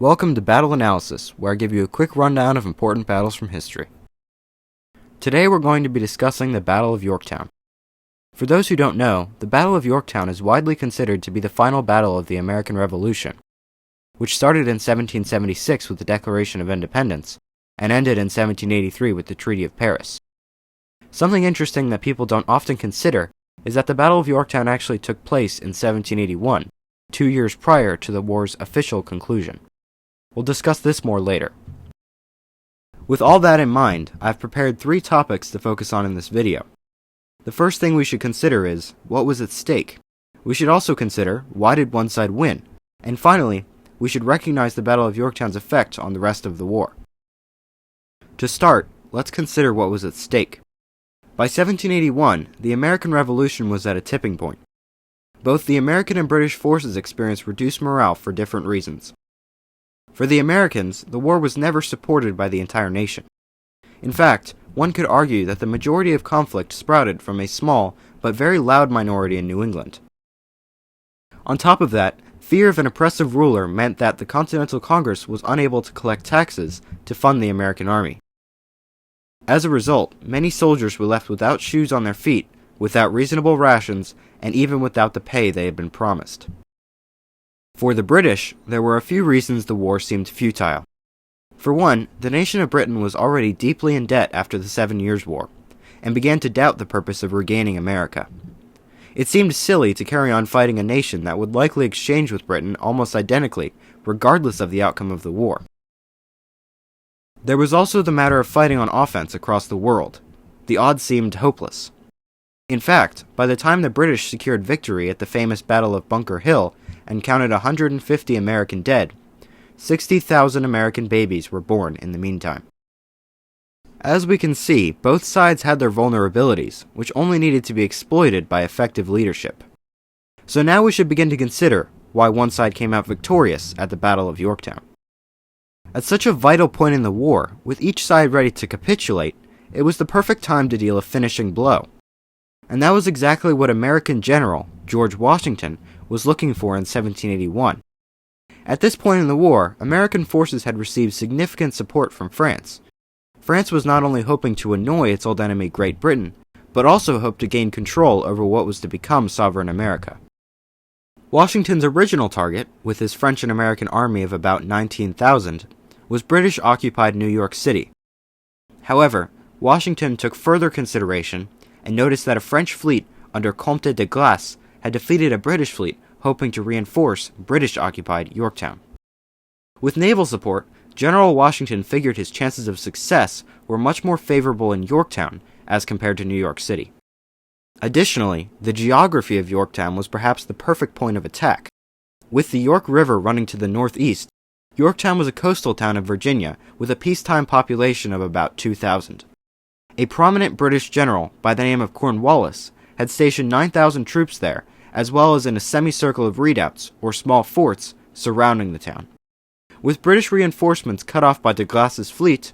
Welcome to Battle Analysis, where I give you a quick rundown of important battles from history. Today we're going to be discussing the Battle of Yorktown. For those who don't know, the Battle of Yorktown is widely considered to be the final battle of the American Revolution, which started in 1776 with the Declaration of Independence and ended in 1783 with the Treaty of Paris. Something interesting that people don't often consider is that the Battle of Yorktown actually took place in 1781, 2 years prior to the war's official conclusion. We'll discuss this more later. With all that in mind, I've prepared 3 topics to focus on in this video. The first thing we should consider is, what was at stake? We should also consider, why did one side win? And finally, we should recognize the Battle of Yorktown's effect on the rest of the war. To start, let's consider what was at stake. By 1781, the American Revolution was at a tipping point. Both the American and British forces experienced reduced morale for different reasons. For the Americans, the war was never supported by the entire nation. In fact, one could argue that the majority of conflict sprouted from a small but very loud minority in New England. On top of that, fear of an oppressive ruler meant that the Continental Congress was unable to collect taxes to fund the American army. As a result, many soldiers were left without shoes on their feet, without reasonable rations, and even without the pay they had been promised. For the British, there were a few reasons the war seemed futile. For one, the nation of Britain was already deeply in debt after the 7 Years' War, and began to doubt the purpose of regaining America. It seemed silly to carry on fighting a nation that would likely exchange with Britain almost identically, regardless of the outcome of the war. There was also the matter of fighting on offense across the world. The odds seemed hopeless. In fact, by the time the British secured victory at the famous Battle of Bunker Hill and counted 150 American dead, 60,000 American babies were born in the meantime. As we can see, both sides had their vulnerabilities, which only needed to be exploited by effective leadership. So now we should begin to consider why one side came out victorious at the Battle of Yorktown. At such a vital point in the war, with each side ready to capitulate, it was the perfect time to deal a finishing blow. And that was exactly what American General George Washington was looking for in 1781. At this point in the war, American forces had received significant support from France. France was not only hoping to annoy its old enemy Great Britain, but also hoped to gain control over what was to become sovereign America. Washington's original target, with his French and American army of about 19,000, was British-occupied New York City. However, Washington took further consideration and noticed that a French fleet under Comte de Glace had defeated a British fleet hoping to reinforce British-occupied Yorktown. With naval support, General Washington figured his chances of success were much more favorable in Yorktown as compared to New York City. Additionally, the geography of Yorktown was perhaps the perfect point of attack. With the York River running to the northeast, Yorktown was a coastal town of Virginia with a peacetime population of about 2,000. A prominent British general by the name of Cornwallis had stationed 9,000 troops there, as well as in a semicircle of redoubts, or small forts, surrounding the town. With British reinforcements cut off by de Glace's fleet,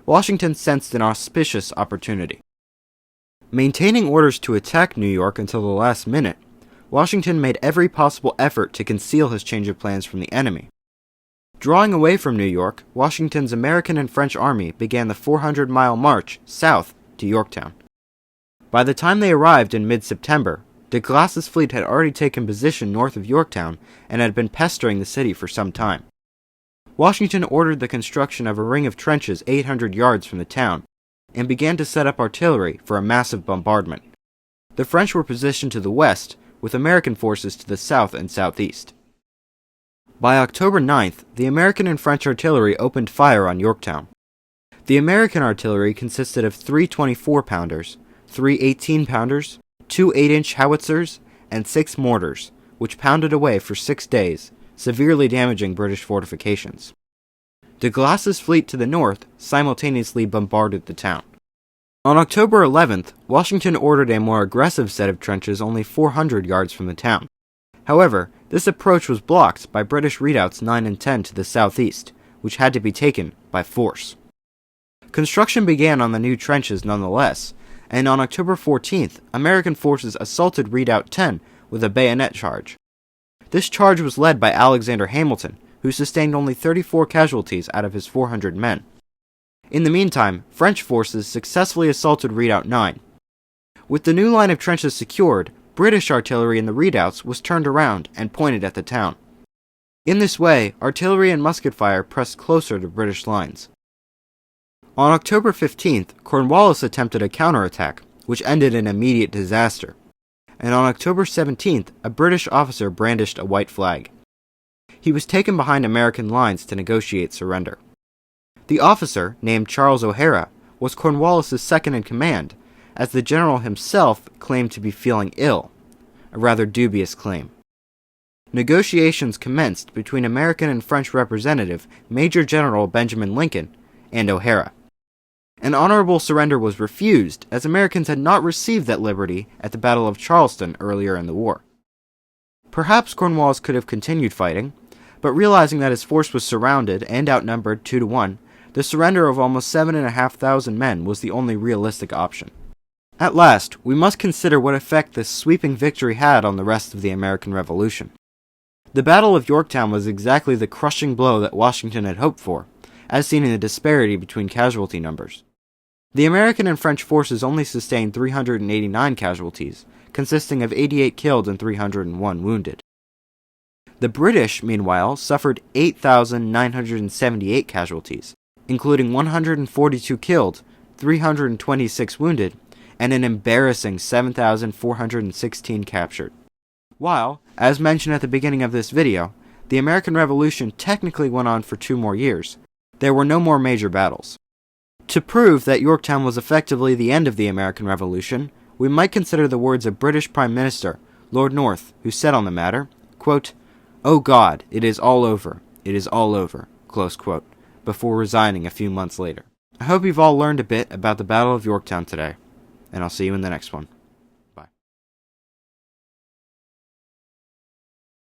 Washington sensed an auspicious opportunity. Maintaining orders to attack New York until the last minute, Washington made every possible effort to conceal his change of plans from the enemy. Drawing away from New York, Washington's American and French army began the 400-mile march south to Yorktown. By the time they arrived in mid-September, de Glace's fleet had already taken position north of Yorktown and had been pestering the city for some time. Washington ordered the construction of a ring of trenches 800 yards from the town and began to set up artillery for a massive bombardment. The French were positioned to the west, with American forces to the south and southeast. By October 9th, the American and French artillery opened fire on Yorktown. The American artillery consisted of 3 24-pounders, 3 18-pounders, 2 8-inch howitzers, and 6 mortars, which pounded away for 6 days, severely damaging British fortifications. De Glace's fleet to the north simultaneously bombarded the town. On October 11th, Washington ordered a more aggressive set of trenches only 400 yards from the town. However, this approach was blocked by British redoubts 9 and 10 to the southeast, which had to be taken by force. Construction began on the new trenches nonetheless, and on October 14th, American forces assaulted Redoubt 10 with a bayonet charge. This charge was led by Alexander Hamilton, who sustained only 34 casualties out of his 400 men. In the meantime, French forces successfully assaulted Redoubt 9. With the new line of trenches secured, British artillery in the redoubts was turned around and pointed at the town. In this way, artillery and musket fire pressed closer to British lines. On October 15th, Cornwallis attempted a counterattack, which ended in immediate disaster. And on October 17th, a British officer brandished a white flag. He was taken behind American lines to negotiate surrender. The officer, named Charles O'Hara, was Cornwallis's second-in-command, as the general himself claimed to be feeling ill, a rather dubious claim. Negotiations commenced between American and French representative Major General Benjamin Lincoln and O'Hara. An honorable surrender was refused, as Americans had not received that liberty at the Battle of Charleston earlier in the war. Perhaps Cornwallis could have continued fighting, but realizing that his force was surrounded and outnumbered 2-1, the surrender of almost 7,500 men was the only realistic option. At last, we must consider what effect this sweeping victory had on the rest of the American Revolution. The Battle of Yorktown was exactly the crushing blow that Washington had hoped for, as seen in the disparity between casualty numbers. The American and French forces only sustained 389 casualties, consisting of 88 killed and 301 wounded. The British, meanwhile, suffered 8,978 casualties, including 142 killed, 326 wounded, and an embarrassing 7,416 captured. While, as mentioned at the beginning of this video, the American Revolution technically went on for 2 more years, there were no more major battles. To prove that Yorktown was effectively the end of the American Revolution, we might consider the words of British Prime Minister Lord North, who said on the matter, quote, "Oh God, it is all over, it is all over," close quote, before resigning a few months later. I hope you've all learned a bit about the Battle of Yorktown today, and I'll see you in the next one.